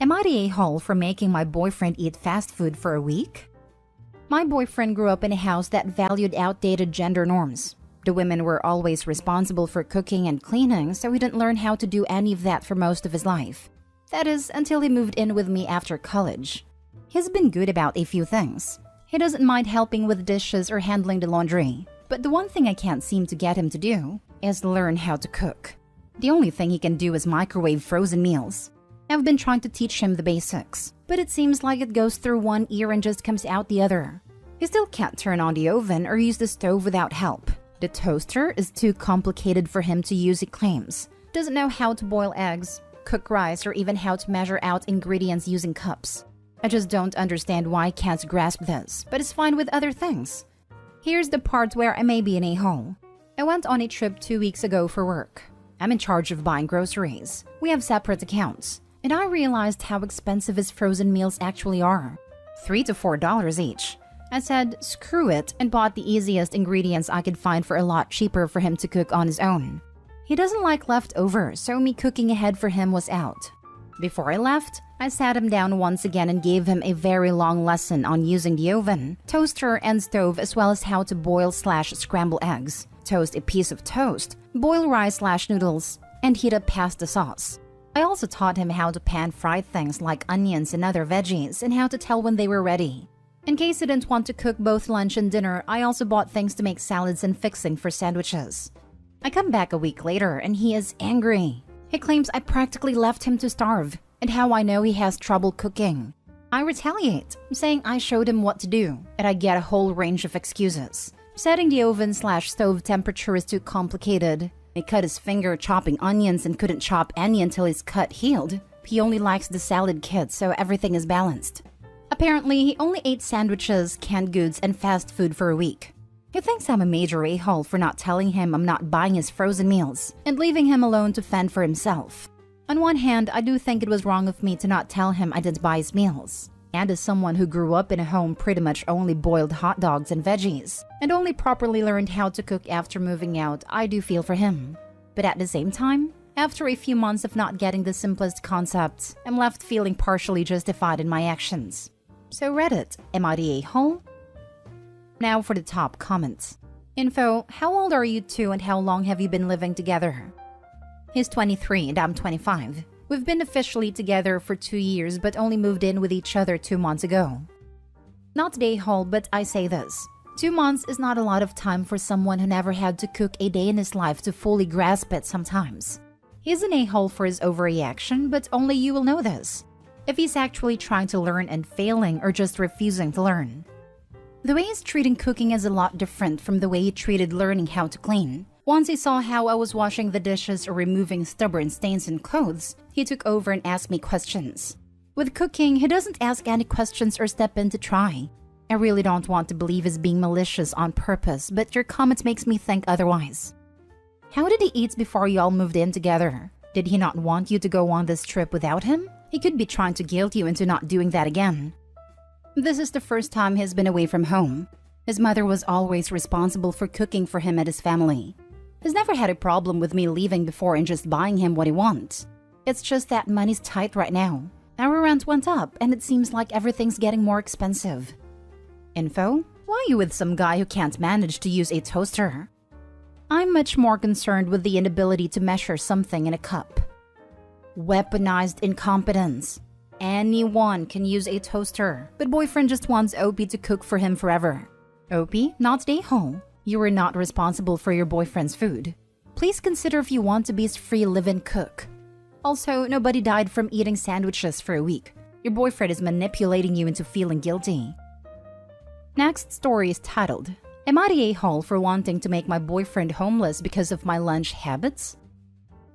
Am I the a-hole for making my boyfriend eat fast food for a week? My boyfriend grew up in a house that valued outdated gender norms. The women were always responsible for cooking and cleaning, so he didn't learn how to do any of that for most of his life. That is, until he moved in with me after college. He's been good about a few things. He doesn't mind helping with dishes or handling the laundry. But the one thing I can't seem to get him to do is learn how to cook. The only thing he can do is microwave frozen meals. I've been trying to teach him the basics, but it seems like it goes through one ear and just comes out the other. He still can't turn on the oven or use the stove without help. The toaster is too complicated for him to use, he claims. Doesn't know how to boil eggs, cook rice, or even how to measure out ingredients using cups. I just don't understand why he can't grasp this, but it's fine with other things. Here's the part where I may be an a-hole. I went on a trip 2 weeks ago for work. I'm in charge of buying groceries. We have separate accounts. And I realized how expensive his frozen meals actually are. $3 to $4 each. I said, screw it, and bought the easiest ingredients I could find for a lot cheaper for him to cook on his own. He doesn't like leftovers, so me cooking ahead for him was out. Before I left, I sat him down once again and gave him a very long lesson on using the oven, toaster, and stove, as well as how to boil/scramble eggs, toast a piece of toast, boil rice/noodles, and heat up pasta sauce. I also taught him how to pan-fry things like onions and other veggies and how to tell when they were ready. In case he didn't want to cook both lunch and dinner, I also bought things to make salads and fixing for sandwiches. I come back a week later and he is angry. He claims I practically left him to starve and how I know he has trouble cooking. I retaliate, saying I showed him what to do, and I get a whole range of excuses. Setting the oven/stove temperature is too complicated. He cut his finger chopping onions and couldn't chop any until his cut healed. He only likes the salad kit, so everything is balanced. Apparently, he only ate sandwiches, canned goods, and fast food for a week. He thinks I'm a major a-hole for not telling him I'm not buying his frozen meals and leaving him alone to fend for himself. On one hand, I do think it was wrong of me to not tell him I didn't buy his meals. And as someone who grew up in a home pretty much only boiled hot dogs and veggies, and only properly learned how to cook after moving out, I do feel for him. But at the same time, after a few months of not getting the simplest concepts, I'm left feeling partially justified in my actions. So Reddit, am I the a-hole? Now for the top comments. Info, how old are you two and how long have you been living together? He's 23 and I'm 25. We've been officially together for 2 years but only moved in with each other 2 months ago. Not the a-hole, but I say this. 2 months is not a lot of time for someone who never had to cook a day in his life to fully grasp it sometimes. He's an a-hole for his overreaction, but only you will know this. If he's actually trying to learn and failing or just refusing to learn. The way he's treating cooking is a lot different from the way he treated learning how to clean. Once he saw how I was washing the dishes or removing stubborn stains in clothes, he took over and asked me questions. With cooking, he doesn't ask any questions or step in to try. I really don't want to believe he's being malicious on purpose, but your comment makes me think otherwise. How did he eat before you all moved in together? Did he not want you to go on this trip without him? He could be trying to guilt you into not doing that again. This is the first time he's been away from home. His mother was always responsible for cooking for him and his family. He's never had a problem with me leaving before and just buying him what he wants. It's just that money's tight right now. Our rent went up and it seems like everything's getting more expensive. Info, why are you with some guy who can't manage to use a toaster? I'm much more concerned with the inability to measure something in a cup. Weaponized incompetence. Anyone can use a toaster, but boyfriend just wants OP to cook for him forever. OP, not the a-hole. You are not responsible for your boyfriend's food. Please consider if you want to be his free live-in cook. Also, nobody died from eating sandwiches for a week. Your boyfriend is manipulating you into feeling guilty. Next story is titled, Am I the a-hole for wanting to make my boyfriend homeless because of my lunch habits?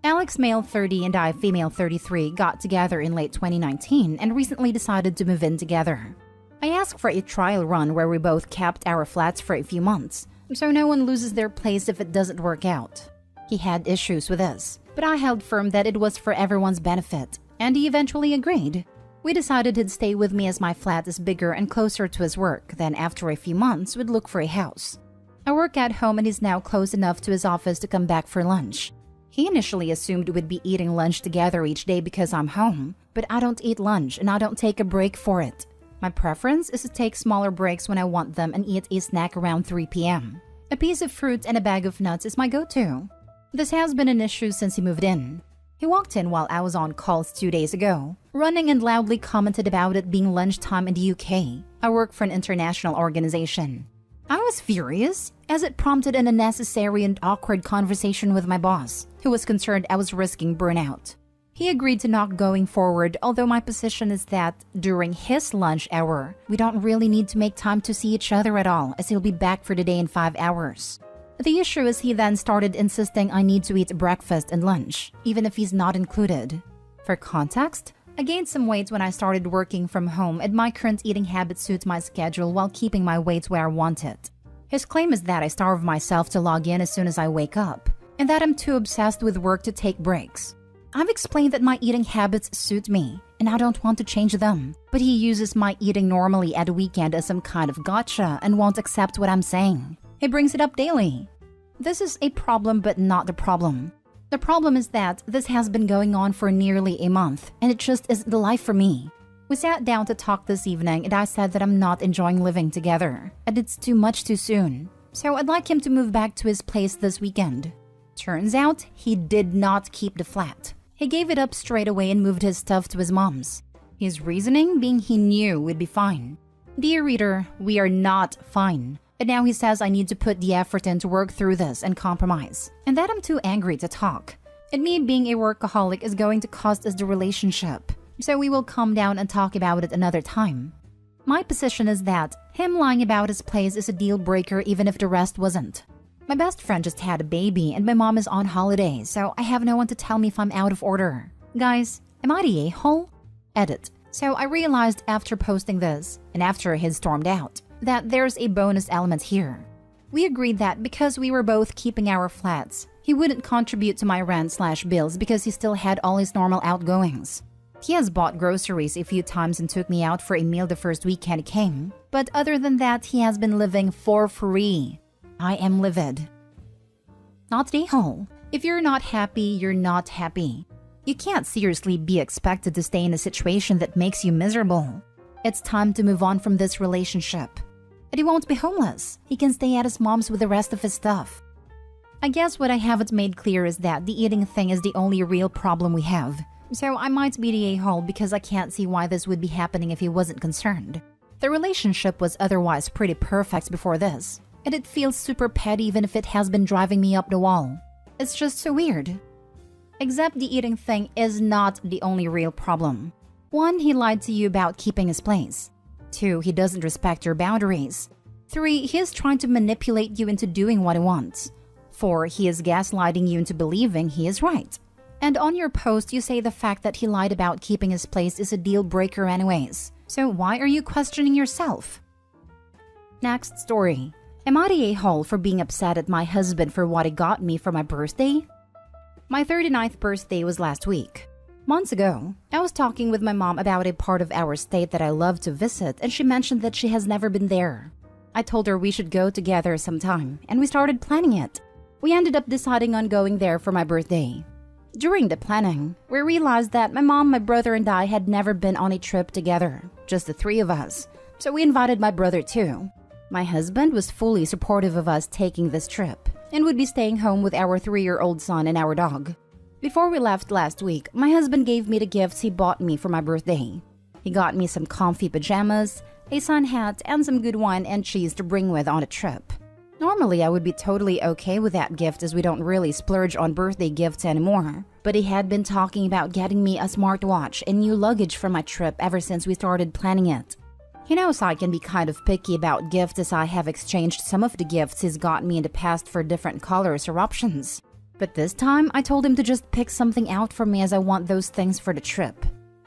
Alex, male 30, and I, female 33, got together in late 2019 and recently decided to move in together. I asked for a trial run where we both kept our flats for a few months, so no one loses their place if it doesn't work out. He had issues with this, but I held firm that it was for everyone's benefit, and he eventually agreed. We decided he'd stay with me as my flat is bigger and closer to his work, then after a few months we'd look for a house. I work at home and he's now close enough to his office to come back for lunch. He initially assumed we'd be eating lunch together each day because I'm home, but I don't eat lunch and I don't take a break for it. My preference is to take smaller breaks when I want them and eat a snack around 3 p.m. A piece of fruit and a bag of nuts is my go-to. This has been an issue since he moved in. He walked in while I was on calls 2 days ago, running and loudly commented about it being lunchtime in the UK. I work for an international organization. I was furious, as it prompted an unnecessary and awkward conversation with my boss, who was concerned I was risking burnout. He agreed to not going forward, although my position is that during his lunch hour, we don't really need to make time to see each other at all, as he'll be back for the day in 5 hours. The issue is he then started insisting I need to eat breakfast and lunch, even if he's not included. For context, I gained some weight when I started working from home, and my current eating habits suit my schedule while keeping my weight where I want it. His claim is that I starve myself to log in as soon as I wake up, and that I'm too obsessed with work to take breaks. I've explained that my eating habits suit me, and I don't want to change them, but he uses my eating normally at a weekend as some kind of gotcha and won't accept what I'm saying. He brings it up daily. This is a problem, but not the problem. The problem is that this has been going on for nearly a month, and it just isn't the life for me. We sat down to talk this evening, and I said that I'm not enjoying living together, and it's too much too soon. So I'd like him to move back to his place this weekend. Turns out, he did not keep the flat. He gave it up straight away and moved his stuff to his mom's. His reasoning being he knew we'd be fine. Dear reader, we are not fine. And now he says I need to put the effort in to work through this and compromise, and that I'm too angry to talk. And me being a workaholic is going to cost us the relationship, so we will calm down and talk about it another time. My position is that him lying about his place is a deal breaker even if the rest wasn't. My best friend just had a baby and my mom is on holiday, so I have no one to tell me if I'm out of order. Guys, am I the a-hole? Edit. So I realized after posting this, and after he stormed out, that there's a bonus element here. We agreed that because we were both keeping our flats, he wouldn't contribute to my rent/bills because he still had all his normal outgoings. He has bought groceries a few times and took me out for a meal the first weekend he came, but other than that, he has been living for free. I am livid. Not the a-hole. If you're not happy, you're not happy. You can't seriously be expected to stay in a situation that makes you miserable. It's time to move on from this relationship. And he won't be homeless. He can stay at his mom's with the rest of his stuff. I guess what I haven't made clear is that the eating thing is the only real problem we have. So I might be the a-hole because I can't see why this would be happening if he wasn't concerned. The relationship was otherwise pretty perfect before this, and it feels super petty even if it has been driving me up the wall. It's just so weird. Except the eating thing is not the only real problem. 1, he lied to you about keeping his place. 2, he doesn't respect your boundaries. 3, he is trying to manipulate you into doing what he wants. 4, he is gaslighting you into believing he is right. And on your post, you say the fact that he lied about keeping his place is a deal breaker anyways. So why are you questioning yourself? Next story. Am I the a-hole for being upset at my husband for what he got me for my birthday? My 39th birthday was last week. Months ago, I was talking with my mom about a part of our state that I love to visit, and she mentioned that she has never been there. I told her we should go together sometime, and we started planning it. We ended up deciding on going there for my birthday. During the planning, we realized that my mom, my brother, and I had never been on a trip together, just the 3 of us, so we invited my brother too. My husband was fully supportive of us taking this trip, and would be staying home with our 3-year-old son and our dog. Before we left last week, my husband gave me the gifts he bought me for my birthday. He got me some comfy pajamas, a sun hat, and some good wine and cheese to bring with on a trip. Normally, I would be totally okay with that gift as we don't really splurge on birthday gifts anymore. But he had been talking about getting me a smartwatch and new luggage for my trip ever since we started planning it. He knows I can be kind of picky about gifts as I have exchanged some of the gifts he's gotten me in the past for different colors or options. But this time, I told him to just pick something out for me as I want those things for the trip.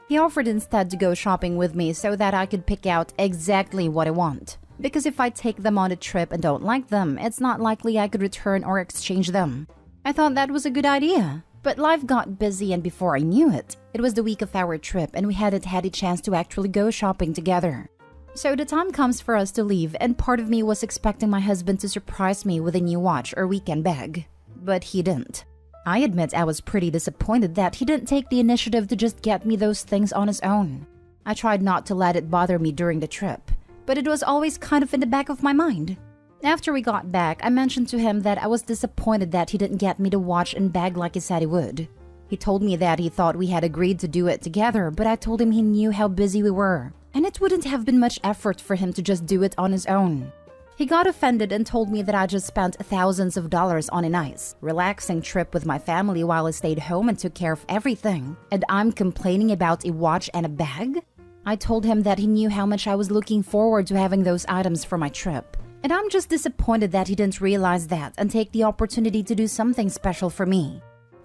He offered instead to go shopping with me so that I could pick out exactly what I want. Because if I take them on a trip and don't like them, it's not likely I could return or exchange them. I thought that was a good idea, but life got busy and before I knew it, it was the week of our trip and we hadn't had a chance to actually go shopping together. So the time comes for us to leave and part of me was expecting my husband to surprise me with a new watch or weekend bag. But he didn't. I admit I was pretty disappointed that he didn't take the initiative to just get me those things on his own. I tried not to let it bother me during the trip, but it was always kind of in the back of my mind. After we got back, I mentioned to him that I was disappointed that he didn't get me to watch and bag like he said he would. He told me that he thought we had agreed to do it together, but I told him he knew how busy we were, and it wouldn't have been much effort for him to just do it on his own. He got offended and told me that I just spent thousands of dollars on a nice, relaxing trip with my family while I stayed home and took care of everything, and I'm complaining about a watch and a bag? I told him that he knew how much I was looking forward to having those items for my trip, and I'm just disappointed that he didn't realize that and take the opportunity to do something special for me.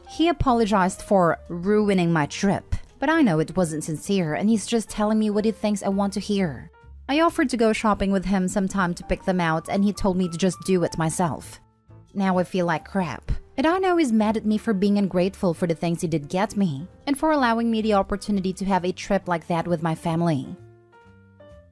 He apologized for ruining my trip, but I know it wasn't sincere and he's just telling me what he thinks I want to hear. I offered to go shopping with him sometime to pick them out and he told me to just do it myself. Now I feel like crap, and I know he's mad at me for being ungrateful for the things he did get me and for allowing me the opportunity to have a trip like that with my family.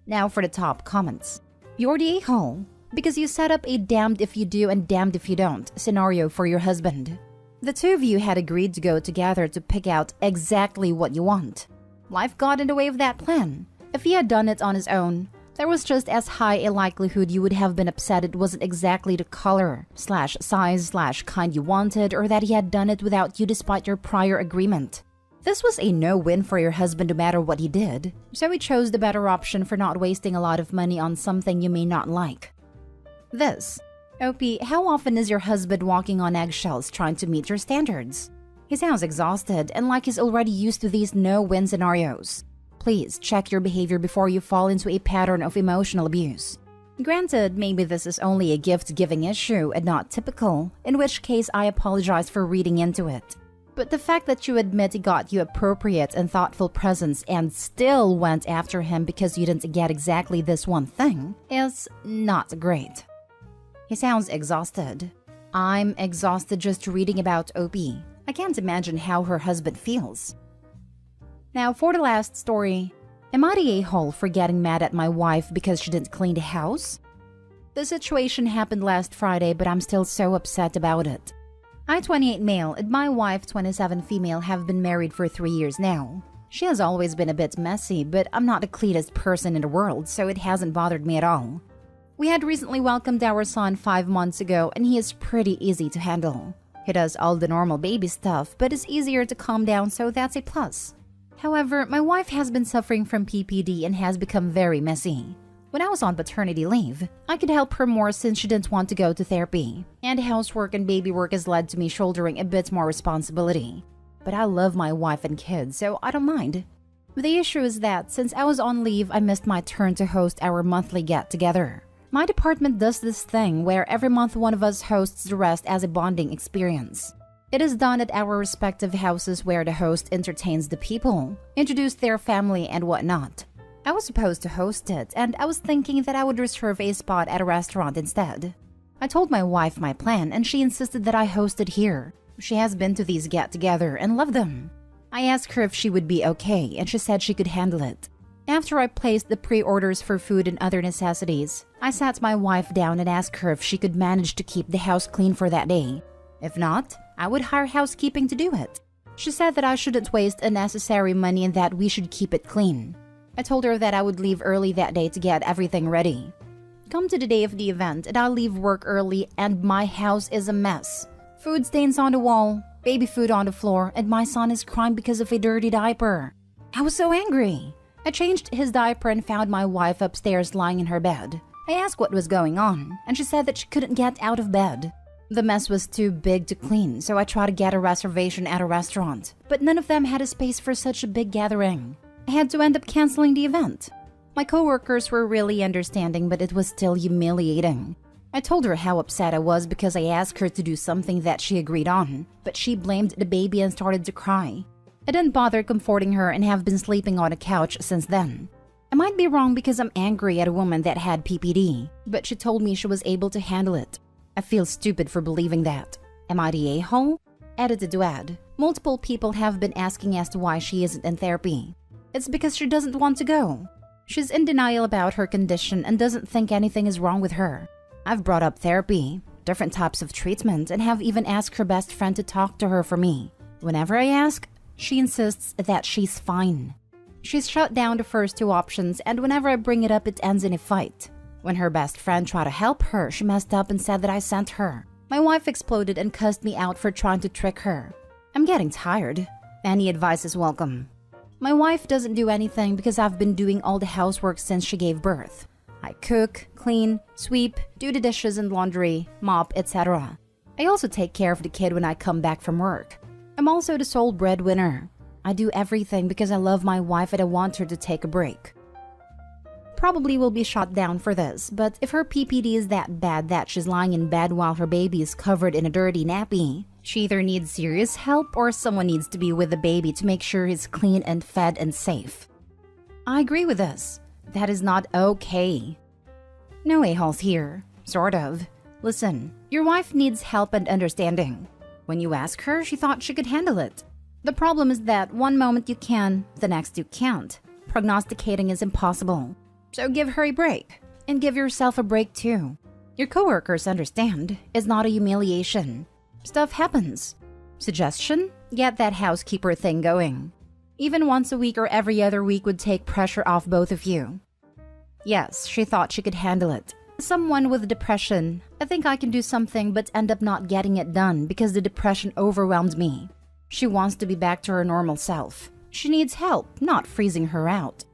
Now for the top comments. You're the a-hole because you set up a damned if you do and damned if you don't scenario for your husband. The two of you had agreed to go together to pick out exactly what you want. Life got in the way of that plan. If he had done it on his own, there was just as high a likelihood you would have been upset it wasn't exactly the color/size/kind you wanted, or that he had done it without you despite your prior agreement. This was a no-win for your husband no matter what he did, so he chose the better option for not wasting a lot of money on something you may not like. This. Opie, how often is your husband walking on eggshells trying to meet your standards? He sounds exhausted and like he's already used to these no-win scenarios. Please check your behavior before you fall into a pattern of emotional abuse. Granted, maybe this is only a gift-giving issue and not typical, in which case I apologize for reading into it. But the fact that you admit he got you appropriate and thoughtful presents and still went after him because you didn't get exactly this one thing is not great. He sounds exhausted. I'm exhausted just reading about Opie. I can't imagine how her husband feels. Now for the last story. Am I the a-hole for getting mad at my wife because she didn't clean the house? The situation happened last Friday, but I'm still so upset about it. I, 28 male, and my wife, 27 female, have been married for 3 years now. She has always been a bit messy, but I'm not the cleanest person in the world, so it hasn't bothered me at all. We had recently welcomed our son 5 months ago, and he is pretty easy to handle. He does all the normal baby stuff, but is easier to calm down, so that's a plus. However, my wife has been suffering from PPD and has become very messy. When I was on paternity leave, I could help her more since she didn't want to go to therapy, and housework and baby work has led to me shouldering a bit more responsibility. But I love my wife and kids, so I don't mind. The issue is that since I was on leave, I missed my turn to host our monthly get-together. My department does this thing where every month one of us hosts the rest as a bonding experience. It is done at our respective houses where the host entertains the people, introduce their family and whatnot. I was supposed to host it, and I was thinking that I would reserve a spot at a restaurant instead. I told my wife my plan, and she insisted that I host it here. She has been to these get-together and loved them. I asked her if she would be okay, and she said she could handle it. After I placed the pre-orders for food and other necessities, I sat my wife down and asked her if she could manage to keep the house clean for that day. If not, I would hire housekeeping to do it. She said that I shouldn't waste unnecessary money and that we should keep it clean. I told her that I would leave early that day to get everything ready. Come to the day of the event and I'll leave work early and my house is a mess. Food stains on the wall, baby food on the floor, and my son is crying because of a dirty diaper. I was so angry. I changed his diaper and found my wife upstairs lying in her bed. I asked what was going on, and she said that she couldn't get out of bed. The mess was too big to clean, so I tried to get a reservation at a restaurant, but none of them had a space for such a big gathering. I had to end up canceling the event. My coworkers were really understanding, but it was still humiliating. I told her how upset I was because I asked her to do something that she agreed on, but she blamed the baby and started to cry. I didn't bother comforting her and have been sleeping on a couch since then. I might be wrong because I'm angry at a woman that had PPD, but she told me she was able to handle it. I feel stupid for believing that. Am I the a-hole? Edited to add, multiple people have been asking as to why she isn't in therapy. It's because she doesn't want to go. She's in denial about her condition and doesn't think anything is wrong with her. I've brought up therapy, different types of treatment, and have even asked her best friend to talk to her for me. Whenever I ask, she insists that she's fine. She's shut down the first two options, and whenever I bring it up, it ends in a fight. When her best friend tried to help her, she messed up and said that I sent her. My wife exploded and cussed me out for trying to trick her. I'm getting tired. Any advice is welcome. My wife doesn't do anything because I've been doing all the housework since she gave birth. I cook, clean, sweep, do the dishes and laundry, mop, etc. I also take care of the kid when I come back from work. I'm also the sole breadwinner. I do everything because I love my wife and I want her to take a break. Probably will be shot down for this, but if her PPD is that bad that she's lying in bed while her baby is covered in a dirty nappy, she either needs serious help or someone needs to be with the baby to make sure he's clean and fed and safe. I agree with this. That is not okay. No a-holes here. Sort of. Listen, your wife needs help and understanding. When you ask her, she thought she could handle it. The problem is that one moment you can, the next you can't. Prognosticating is impossible. So give her a break. And give yourself a break too. Your coworkers understand. It's not a humiliation. Stuff happens. Suggestion? Get that housekeeper thing going. Even once a week or every other week would take pressure off both of you. Yes, she thought she could handle it. Someone with depression, I think I can do something but end up not getting it done because the depression overwhelmed me. She wants to be back to her normal self. She needs help, not freezing her out.